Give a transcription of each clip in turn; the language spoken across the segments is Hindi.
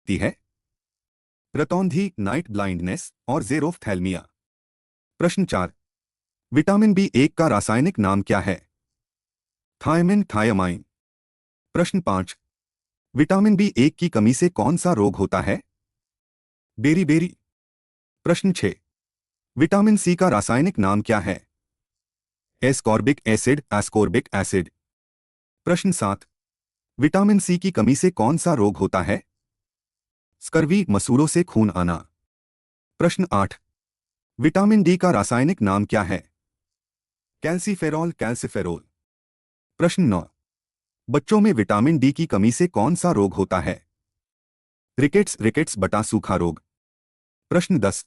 ती है? रतौंधी, नाइट ब्लाइंडनेस और ज़ेरोफ्थैल्मिया। प्रश्न 4। विटामिन बी1 का रासायनिक नाम क्या है? Thiamin, thiamine. प्रश्न 5। विटामिन बी1 की कमी से कौन सा रोग होता है? बेरी। प्रश्न 6। विटामिन सी का रासायनिक नाम क्या है? Ascorbic acid, ascorbic acid. प्रश्न 7। विटामिन सी की कमी से कौन सा रोग होता है? स्कर्वी, मसूड़ों से खून आना। प्रश्न 8। विटामिन डी का रासायनिक नाम क्या है? Calciferol, calciferol. प्रश्न 9। बच्चों में विटामिन डी की कमी से कौन सा रोग होता है? रिकेट्स, रिकेट्स बटा सूखा रोग। प्रश्न 10।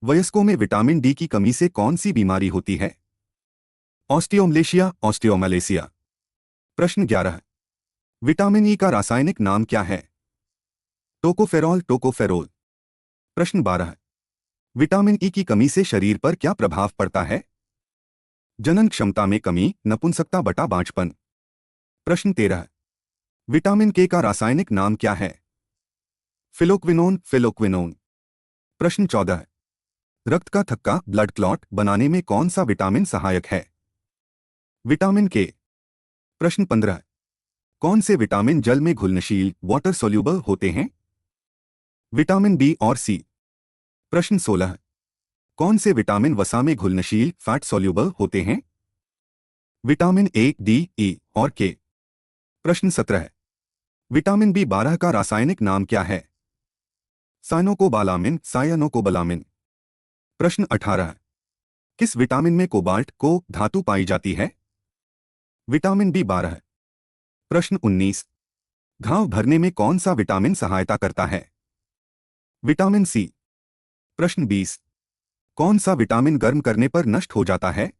वयस्कों में विटामिन डी की कमी से कौन सी बीमारी होती है? ऑस्टियोमलेशिया, ऑस्टियोमलेसिया। प्रश्न 11। विटामिन ई का रासायनिक नाम क्या है? Tocopherol, tocopherol. प्रश्न 12। विटामिन ई की कमी से शरीर पर क्या प्रभाव पड़ता है? जनन क्षमता में कमी, नपुंसकता बटा बांझपन। प्रश्न 13। विटामिन के का रासायनिक नाम क्या है? Phylloquinone, phylloquinone. प्रश्न 14। रक्त का थक्का, ब्लड क्लॉट बनाने में कौन सा विटामिन सहायक है? विटामिन के। प्रश्न 15। कौन से विटामिन जल में घुलनशील, वाटर सोल्यूबल होते हैं? विटामिन बी और सी। प्रश्न 16। कौन से विटामिन वसा में घुलनशील, फैट सोल्यूबल होते हैं? विटामिन ए, डी, ई और के। प्रश्न 17। विटामिन बी12 का रासायनिक नाम क्या है? साइनोकोबालामिन, सायानोकोबालामिन। प्रश्न 18। किस विटामिन में कोबाल्ट को धातु पाई जाती है? Vitamin B12. प्रश्न 19। घाव भरने में कौन सा विटामिन सहायता करता है? Vitamin C. प्रश्न 20। कौन सा विटामिन गर्म करने पर नष्ट हो जाता है?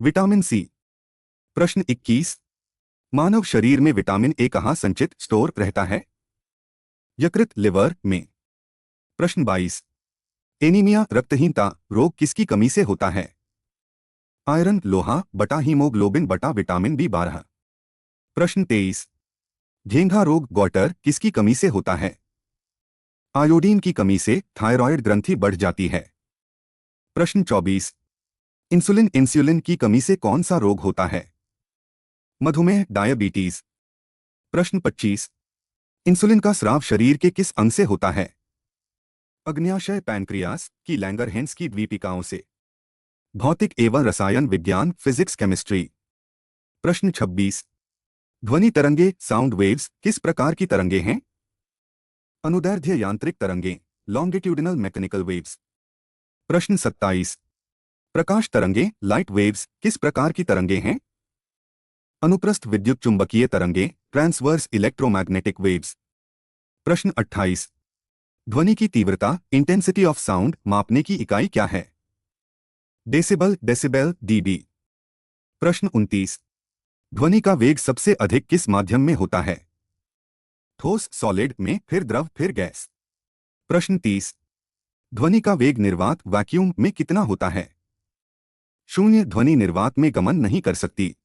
Vitamin C. प्रश्न 21। मानव शरीर में विटामिन ए कहाँ संचित स्टोर रहता है? यकृत, लिवर में। प्रश्न 22। एनीमिया, रक्तहीनता रोग किसकी कमी से होता है? आयरन, लोहा बटा हीमोग्लोबिन बटा विटामिन बी12। प्रश्न 23। घेंघा रोग, गॉटर किसकी कमी से होता है? आयोडीन की कमी से थायराइड ग्रंथि बढ़ जाती है। प्रश्न 24। इंसुलिन, इंसुलिन की कमी से कौन सा रोग होता है? मधुमेह, डायबिटीज। प्रश्न 25। इंसुलिन का स्राव शरीर के किस अंग से होता है? अग्न्याशय, पैनक्रियास की लैंगरहेंस की द्वीपिकाओं से। भौतिक एवं रसायन विज्ञान, फिजिक्स, केमिस्ट्री। प्रश्न 26। ध्वनि तरंगे, साउंड वेव्स किस प्रकार की तरंगे हैं? अनुदैर्ध्य यांत्रिक तरंगे, लॉन्गिट्यूडिनल मैकेनिकल वेव्स। प्रश्न 27। प्रकाश तरंगे, लाइट वेव्स किस प्रकार की तरंगे हैं? अनुप्रस्थ विद्युत चुंबकीय तरंगे, ट्रांसवर्स इलेक्ट्रोमैग्नेटिक वेव्स। प्रश्न 28। ध्वनि की तीव्रता, इंटेंसिटी ऑफ साउंड मापने की इकाई क्या है? Decibel, decibel, DB. प्रश्न 29। ध्वनि का वेग सबसे अधिक किस माध्यम में होता है? ठोस, सॉलिड में, फिर द्रव, फिर गैस। प्रश्न 30। ध्वनि का वेग निर्वात, वैक्यूम में कितना होता है? शून्य, ध्वनि निर्वात में गमन नहीं कर सकती।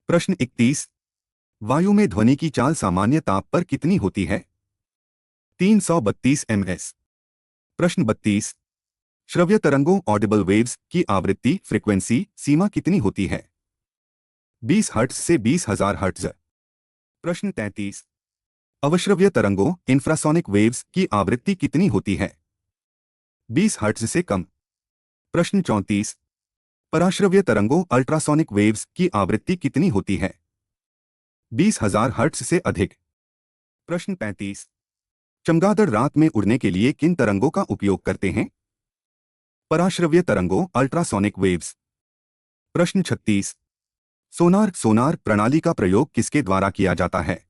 प्रश्न 31। वायु में ध्वनि की चाल सामान्य ताप पर कितनी होती है? 332 ms। प्रश्न 32। श्रव्य तरंगों, ऑडिबल वेव्स की आवृत्ति, फ्रीक्वेंसी सीमा कितनी होती है? 20 हर्ट्ज से 20,000 हर्ट्ज। प्रश्न 33। अवश्रव्य तरंगों, इंफ्रासोनिक वेव्स की आवृत्ति कितनी होती है? 20 हर्ट्ज से कम। प्रश्न 34। पराश्रव्य तरंगों, अल्ट्रासोनिक वेव्स की आवृत्ति कितनी होती है? 20,000 हर्ट्ज से अधिक। प्रश्न 35। चमगादड़ रात में उड़ने के लिए किन तरंगों का उपयोग करते हैं? पराश्रव्य तरंगों, अल्ट्रासोनिक वेव्स। प्रश्न 36। सोनार, सोनार प्रणाली का प्रयोग किसके द्वारा किया जाता है?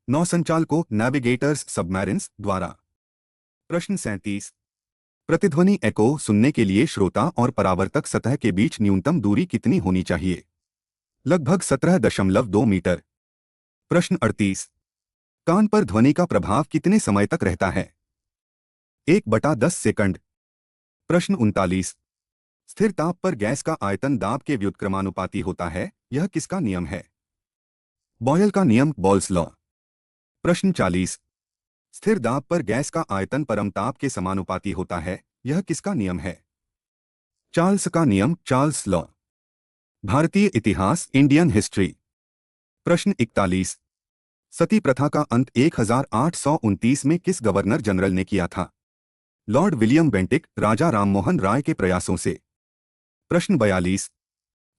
नौसंचालकों, नेविगेटर्स, सबमरीन्स द्वारा। प्रश्न 37। प्रतिध्वनि एको सुनने के लिए श्रोता और परावर्तक सतह के बीच न्यूनतम दूरी कितनी होनी चाहिए? लगभग 17.2 मीटर। प्रश्न 38। कान पर ध्वनि का प्रभाव कितने समय तक रहता है? 1/10 सेकंड। प्रश्न 39। स्थिर ताप पर गैस का आयतन दाब के व्युत्क्रमानुपाती होता है, यह किसका नियम है? बॉयल का नियम, बॉल्स लॉ। प्रश्न 40। स्थिर दाब पर गैस का आयतन परमताप के समानुपाती होता है, यह किसका नियम है? चार्ल्स का नियम, चार्ल्स लॉ। भारतीय इतिहास, इंडियन हिस्ट्री। प्रश्न 41। सती प्रथा का अंत 1829 में किस गवर्नर जनरल ने किया था? Lord William Bentinck, Raja Rammohan Roy के प्रयासों से। प्रश्न 42।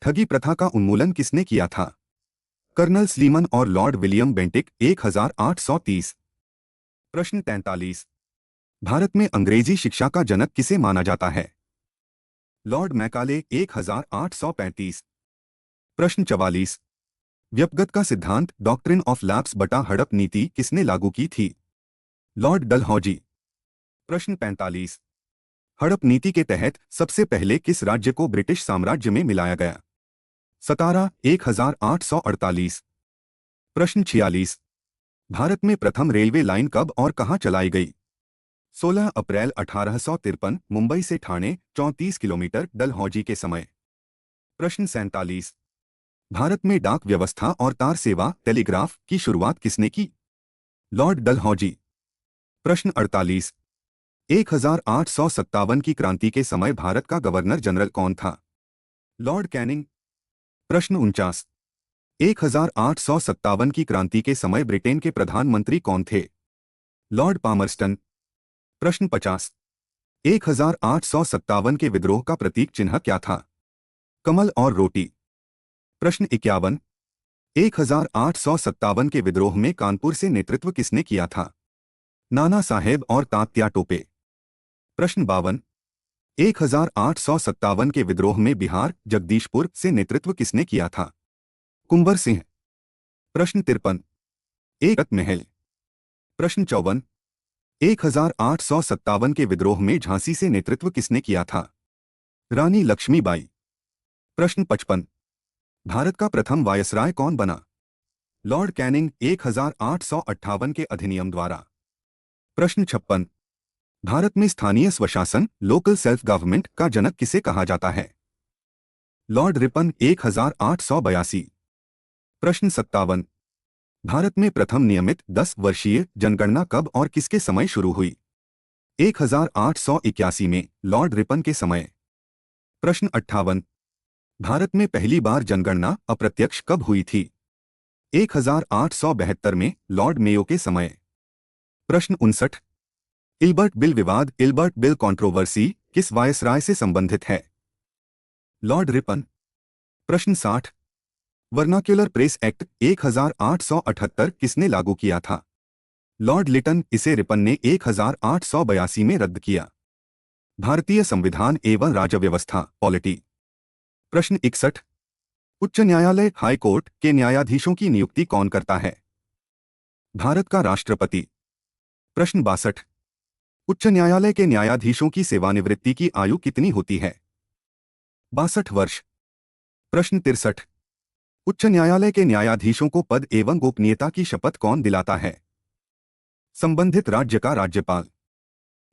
ठगी प्रथा का उन्मूलन किसने किया था? कर्नल स्लीमन और लॉर्ड विलियम बेंटिक, 1830। प्रश्न 43। भारत में अंग्रेजी शिक्षा का जनक किसे माना जाता है? Lord Macaulay, 1835। प्रश्न 44। व्यपगत का सिद्धांत, डॉक्ट्रिन ऑफ लैप्स बटा हड़प नीति किसने लागू की थी? लॉर्ड डलहौजी। प्रश्न 45। हड़प नीति के तहत सबसे पहले किस राज्य को ब्रिटिश साम्राज्य में मिलाया गया? सतारा, 1848। प्रश्न 46। भारत में प्रथम रेलवे लाइन कब और कहां चलाई गई? 16 अप्रैल 1853, मुंबई से ठाणे, 34 किलोमीटर, डलहौजी के समय। प्रश्न 47। भारत में डाक व्यवस्था और तार सेवा, टेलीग्राफ की शुरुआत किसने की? लॉर्ड डलहौजी। प्रश्न 48। 1857 की क्रांति के समय भारत का गवर्नर जनरल कौन था? Lord Canning. प्रश्न 49। 1857 की क्रांति के समय ब्रिटेन के प्रधानमंत्री कौन थे? Lord Palmerston. प्रश्न 50। 1857 के विद्रोह का प्रतीक चिन्ह क्या था? कमल और रोटी। प्रश्न 51। 1857 के विद्रोह में कानपुर से नेतृत्व किसने किया था? नाना साहेब और तात्या टोपे। प्रश्न 52। 1857 के विद्रोह में बिहार, जगदीशपुर से नेतृत्व किसने किया था? कुंवर सिंह। प्रश्न 53। एक महल। प्रश्न 54। 1857 के विद्रोह में झांसी से नेतृत्व किसने किया था? रानी लक्ष्मीबाई। प्रश्न 55। भारत का प्रथम वायसराय कौन बना? लॉर्ड कैनिंग, 1858 के अधिनियम द्वारा। प्रश्न 56। भारत में स्थानीय स्वशासन, लोकल सेल्फ गवर्नमेंट का जनक किसे कहा जाता है? Lord Ripon, 1882। प्रश्न 57। भारत में प्रथम नियमित 10 वर्षीय जनगणना कब और किसके समय शुरू हुई? 1881 में, लॉर्ड रिपन के समय। प्रश्न 58। भारत में पहली बार जनगणना अप्रत्यक्ष कब हुई थी? 1872 में, लॉर्ड मेयो के समय। प्रश्न 59। इल्बर्ट बिल विवाद, इल्बर्ट बिल कंट्रोवर्सी किस वायसराय से संबंधित है? Lord Ripon. प्रश्न 60। वर्नाक्युलर प्रेस एक्ट 1878 किसने लागू किया था? लॉर्ड लिटन, इसे रिपन ने 1882 में रद्द किया। भारतीय संविधान एवं राज्य व्यवस्था, पॉलिटी। प्रश्न 61। उच्च न्यायालय, हाई कोर्ट के न्यायाधीशों की नियुक्ति कौन करता है? भारत का राष्ट्रपति। प्रश्न 62। उच्च न्यायालय के न्यायाधीशों की सेवानिवृत्ति की आयु कितनी होती है? 62 वर्ष। प्रश्न 63। उच्च न्यायालय के न्यायाधीशों को पद एवं गोपनीयता की शपथ कौन दिलाता है? संबंधित राज्य का राज्यपाल।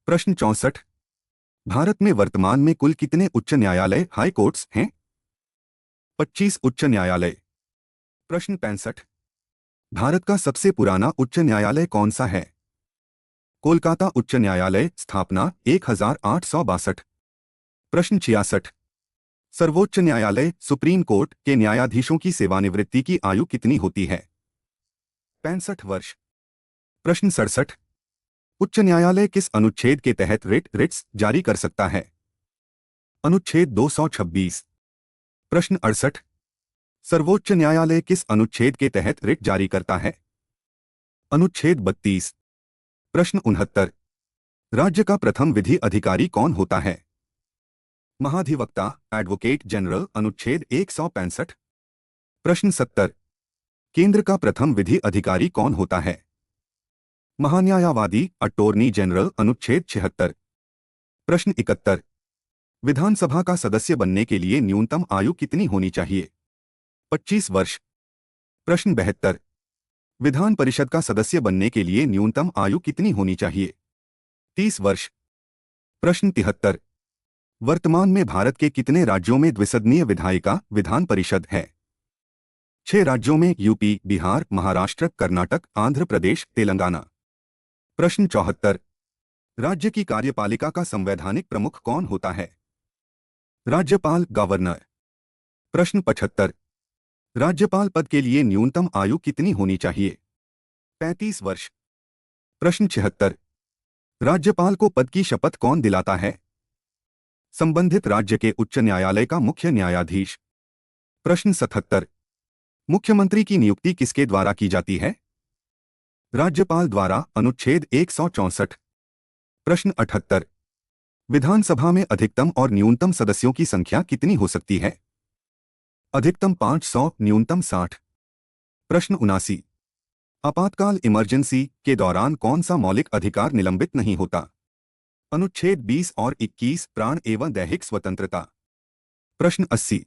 प्रश्न 64। भारत में वर्तमान में कुल कितने उच्च न्यायालय, हाई कोर्ट्स हैं? 25 उच्च न्यायालय। प्रश्न 65। भारत का सबसे पुराना उच्च न्यायालय कौन सा है? कोलकाता उच्च न्यायालय, स्थापना 1862। प्रश्न 66। सर्वोच्च न्यायालय, सुप्रीम कोर्ट के न्यायाधीशों की सेवानिवृत्ति की आयु कितनी होती है? 65 वर्ष। प्रश्न 67। उच्च न्यायालय किस अनुच्छेद के तहत रिट्स जारी कर सकता है? अनुच्छेद 226। प्रश्न 68। सर्वोच्च न्यायालय किस अनुच्छेद के तहत रिट जारी करता है? अनुच्छेद 32। प्रश्न 69। राज्य का प्रथम विधि अधिकारी कौन होता है? महाधिवक्ता, एडवोकेट जनरल, अनुच्छेद 165। प्रश्न 70। केंद्र का प्रथम विधि अधिकारी कौन होता है? महान्यायवादी, अटॉर्नी जनरल, अनुच्छेद 76। प्रश्न 71। विधानसभा का सदस्य बनने के लिए न्यूनतम आयु कितनी होनी चाहिए? 25 वर्ष। प्रश्न 72। विधान परिषद का सदस्य बनने के लिए न्यूनतम आयु कितनी होनी चाहिए? 30 वर्ष। प्रश्न 73। वर्तमान में भारत के कितने राज्यों में द्विसदनीय विधायिका विधान परिषद है? 6 राज्यों में, यूपी, बिहार, महाराष्ट्र, कर्नाटक, आंध्र प्रदेश, तेलंगाना। प्रश्न 74। राज्य की कार्यपालिका का संवैधानिक प्रमुख कौन होता है? राज्यपाल, गवर्नर। प्रश्न 75। राज्यपाल पद के लिए न्यूनतम आयु कितनी होनी चाहिए? 35 वर्ष। प्रश्न 76। राज्यपाल को पद की शपथ कौन दिलाता है? संबंधित राज्य के उच्च न्यायालय का मुख्य न्यायाधीश। प्रश्न 77। मुख्यमंत्री की नियुक्ति किसके द्वारा की जाती है? राज्यपाल द्वारा, अनुच्छेद 164। प्रश्न 78। विधानसभा में अधिकतम और न्यूनतम सदस्यों की संख्या कितनी हो सकती है? अधिकतम 500, न्यूनतम 60। प्रश्न 79। आपातकाल इमरजेंसी के दौरान कौन सा मौलिक अधिकार निलंबित नहीं होता? अनुच्छेद 20 और 21, प्राण एवं दैहिक स्वतंत्रता। प्रश्न 80।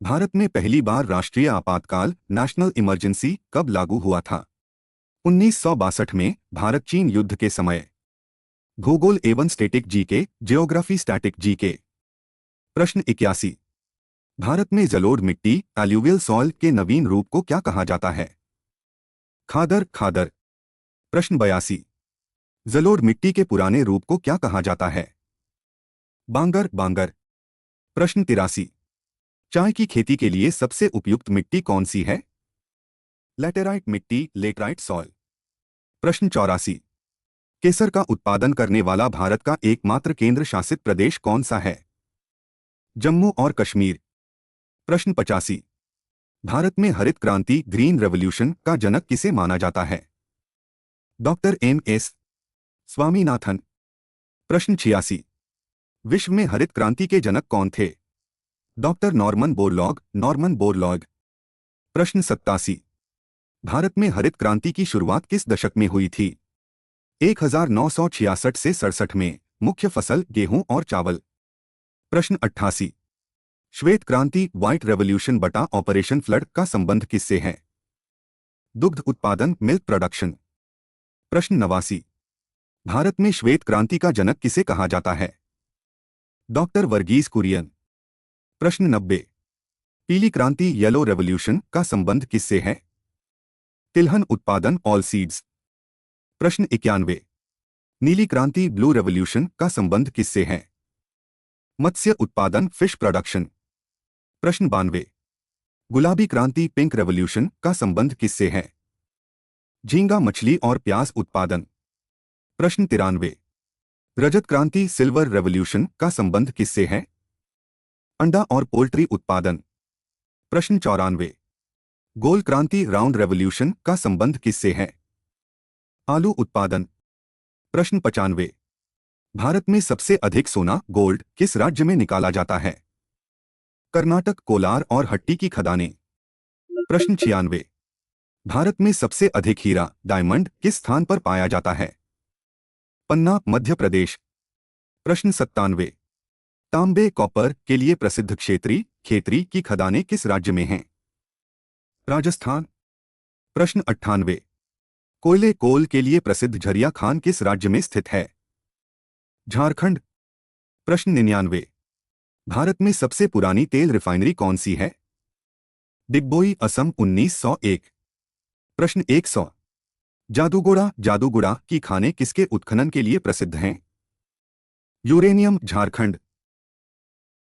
भारत में पहली बार राष्ट्रीय आपातकाल, नेशनल इमरजेंसी, कब लागू हुआ था? 1962 में, भारत चीन युद्ध के समय। भूगोल एवं static GK, geography static GK. प्रश्न 81। भारत में जलोढ़ मिट्टी, एल्यूवियल सॉइल के नवीन रूप को क्या कहा जाता है? खादर, खादर। प्रश्न 82। जलोढ़ मिट्टी के पुराने रूप को क्या कहा जाता है? बांगर, बांगर। प्रश्न 83। चाय की खेती के लिए सबसे उपयुक्त मिट्टी कौन सी है? लैटेराइट मिट्टी, लेटराइट सॉइल। प्रश्न 84। केसर का उत्पादन करने वाला भारत का एकमात्र केंद्र शासित प्रदेश कौन सा है? जम्मू और कश्मीर। प्रश्न 85। भारत में हरित क्रांति, ग्रीन रेवोल्यूशन का जनक किसे माना जाता है? Doctor M S. स्वामीनाथन। प्रश्न 86। विश्व में हरित क्रांति के जनक कौन थे? Doctor Norman Borlaug, Norman Borlaug. प्रश्न 87। भारत में हरित क्रांति की शुरुआत किस दशक में हुई थी? 1966 से 67 में। मुख्य फसल गेहूं और चावल। प्रश्न 88। श्वेत क्रांति, व्हाइट रेवोल्यूशन बटा ऑपरेशन फ्लड का संबंध किससे है? दुग्ध उत्पादन, मिल्क प्रोडक्शन। प्रश्न 89। भारत में श्वेत क्रांति का जनक किसे कहा जाता है? डॉक्टर वर्गीज कुरियन। प्रश्न 90। पीली क्रांति, येलो रेवोल्यूशन का संबंध किससे है? तिलहन उत्पादन, ऑल सीड्स। प्रश्न 91। नीली क्रांति, ब्लू रेवोल्यूशन का संबंध किससे है? मत्स्य उत्पादन, फिश प्रोडक्शन। प्रश्न 92। गुलाबी क्रांति, पिंक रेवोल्यूशन का संबंध किससे है? झींगा मछली और प्याज उत्पादन। प्रश्न 93। रजत क्रांति, सिल्वर रेवोल्यूशन का संबंध किससे है? अंडा और पोल्ट्री उत्पादन। प्रश्न 94। गोल क्रांति, राउंड रेवोल्यूशन का संबंध किससे है? आलू उत्पादन। प्रश्न 95। भारत में सबसे अधिक सोना, गोल्ड किस राज्य में निकाला जाता है? कर्नाटक, कोलार और हट्टी की खदानें। प्रश्न 96। भारत में सबसे अधिक हीरा, डायमंड किस स्थान पर पाया जाता है? पन्ना, मध्य प्रदेश। प्रश्न 97। तांबे, कॉपर के लिए प्रसिद्ध क्षेत्री, खेतरी की खदानें किस राज्य में हैं? राजस्थान। प्रश्न 98। कोयले, कोल के लिए प्रसिद्ध झरिया खान किस राज्य में स्थित है? झारखंड। प्रश्न 99। भारत में सबसे पुरानी तेल रिफाइनरी कौन सी है? डिगबोई, असम, 1901। प्रश्न 100। जादूगोड़ा, जादूगुड़ा की खानें किसके उत्खनन के लिए प्रसिद्ध हैं? यूरेनियम, झारखंड।